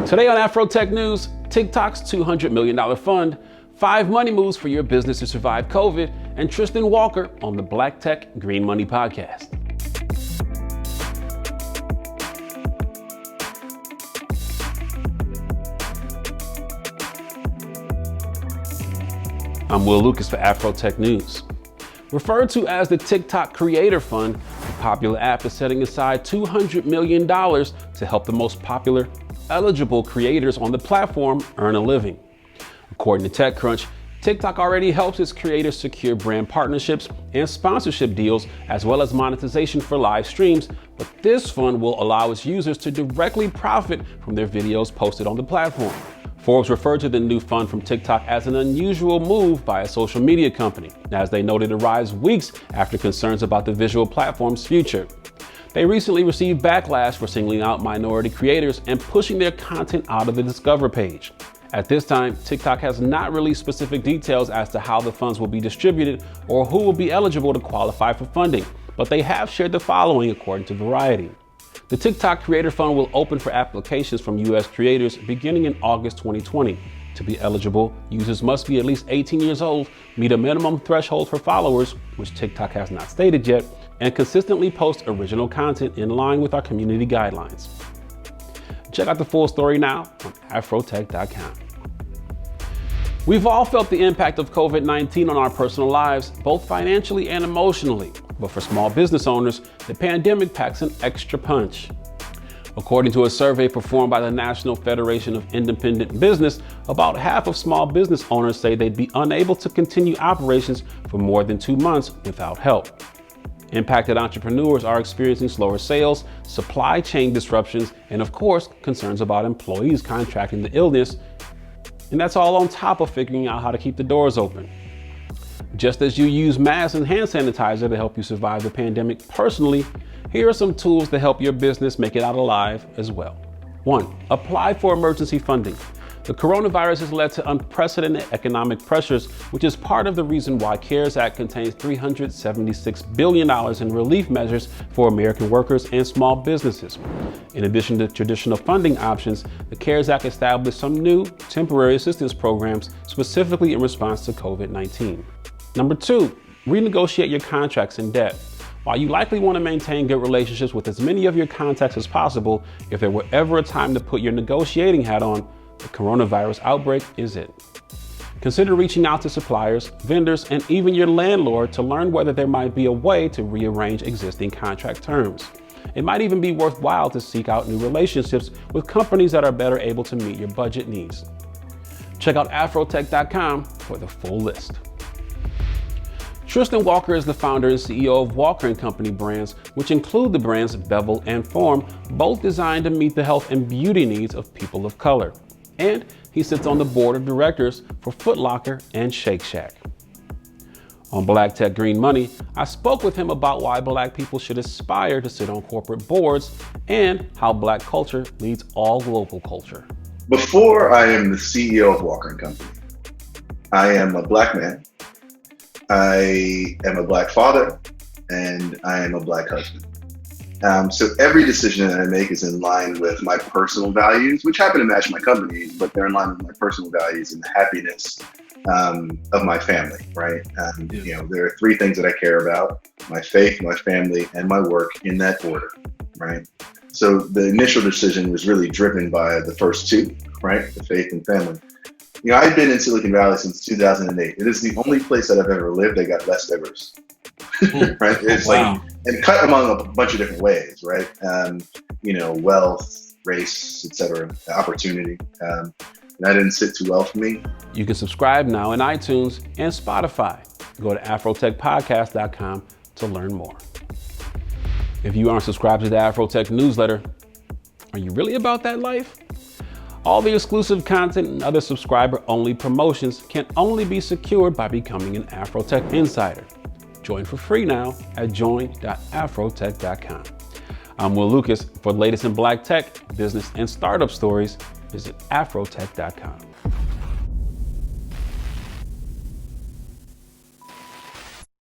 Today on Afrotech News, TikTok's $200 million fund, 5 money moves for your business to survive COVID, and Tristan Walker on the Black Tech Green Money podcast. I'm Will Lucas for Afrotech News. Referred to as the TikTok Creator Fund, the popular app is setting aside $200 million to help the most popular, eligible creators on the platform earn a living. According to TechCrunch, TikTok already helps its creators secure brand partnerships and sponsorship deals, as well as monetization for live streams, but this fund will allow its users to directly profit from their videos posted on the platform. Forbes referred to the new fund from TikTok as an unusual move by a social media company, as they noted it arrives weeks after concerns about the visual platform's future. They recently received backlash for singling out minority creators and pushing their content out of the Discover page. At this time, TikTok has not released specific details as to how the funds will be distributed or who will be eligible to qualify for funding, but they have shared the following according to Variety. The TikTok Creator Fund will open for applications from U.S. creators beginning in August 2020. To be eligible, users must be at least 18 years old, meet a minimum threshold for followers, which TikTok has not stated yet, and consistently post original content in line with our community guidelines. Check out the full story now on Afrotech.com. We've all felt the impact of COVID-19 on our personal lives, both financially and emotionally. But for small business owners, the pandemic packs an extra punch. According to a survey performed by the National Federation of Independent Business, about half of small business owners say they'd be unable to continue operations for more than 2 months without help. Impacted entrepreneurs are experiencing slower sales, supply chain disruptions, and of course, concerns about employees contracting the illness. And that's all on top of figuring out how to keep the doors open. Just as you use masks and hand sanitizer to help you survive the pandemic personally, here are some tools to help your business make it out alive as well. 1. Apply for emergency funding. The coronavirus has led to unprecedented economic pressures, which is part of the reason why CARES Act contains $376 billion in relief measures for American workers and small businesses. In addition to traditional funding options, the CARES Act established some new temporary assistance programs specifically in response to COVID-19. Number 2, renegotiate your contracts and debt. While you likely want to maintain good relationships with as many of your contacts as possible, if there were ever a time to put your negotiating hat on, the coronavirus outbreak is it. Consider reaching out to suppliers, vendors, and even your landlord to learn whether there might be a way to rearrange existing contract terms. It might even be worthwhile to seek out new relationships with companies that are better able to meet your budget needs. Check out Afrotech.com for the full list. Tristan Walker is the founder and CEO of Walker & Company brands, which include the brands Bevel and Form, both designed to meet the health and beauty needs of people of color. And he sits on the board of directors for Foot Locker and Shake Shack. On Black Tech Green Money, I spoke with him about why Black people should aspire to sit on corporate boards and how Black culture leads all global culture. Before I am the CEO of Walker & Company, I am a Black man. I am a Black father, and I am a Black husband. So every decision that I make is in line with my personal values, which happen to match my company's, but they're in line with my personal values and the happiness of my family, right? You know, there are 3 things that I care about: my faith, my family, and my work, in that order, right? So the initial decision was really driven by the first 2, right? The faith and family. You know, I've been in Silicon Valley since 2008. It is the only place that I've ever lived that got less diverse, right? It's wow. And cut among a bunch of different ways, right? You know, wealth, race, etc., opportunity. And that didn't sit too well for me. You can subscribe now in iTunes and Spotify. Go to afrotechpodcast.com to learn more. If you aren't subscribed to the Afrotech newsletter, are you really about that life? All the exclusive content and other subscriber-only promotions can only be secured by becoming an Afrotech Insider. Join for free now at join.afrotech.com. I'm Will Lucas. For the latest in Black tech, business, and startup stories, visit afrotech.com.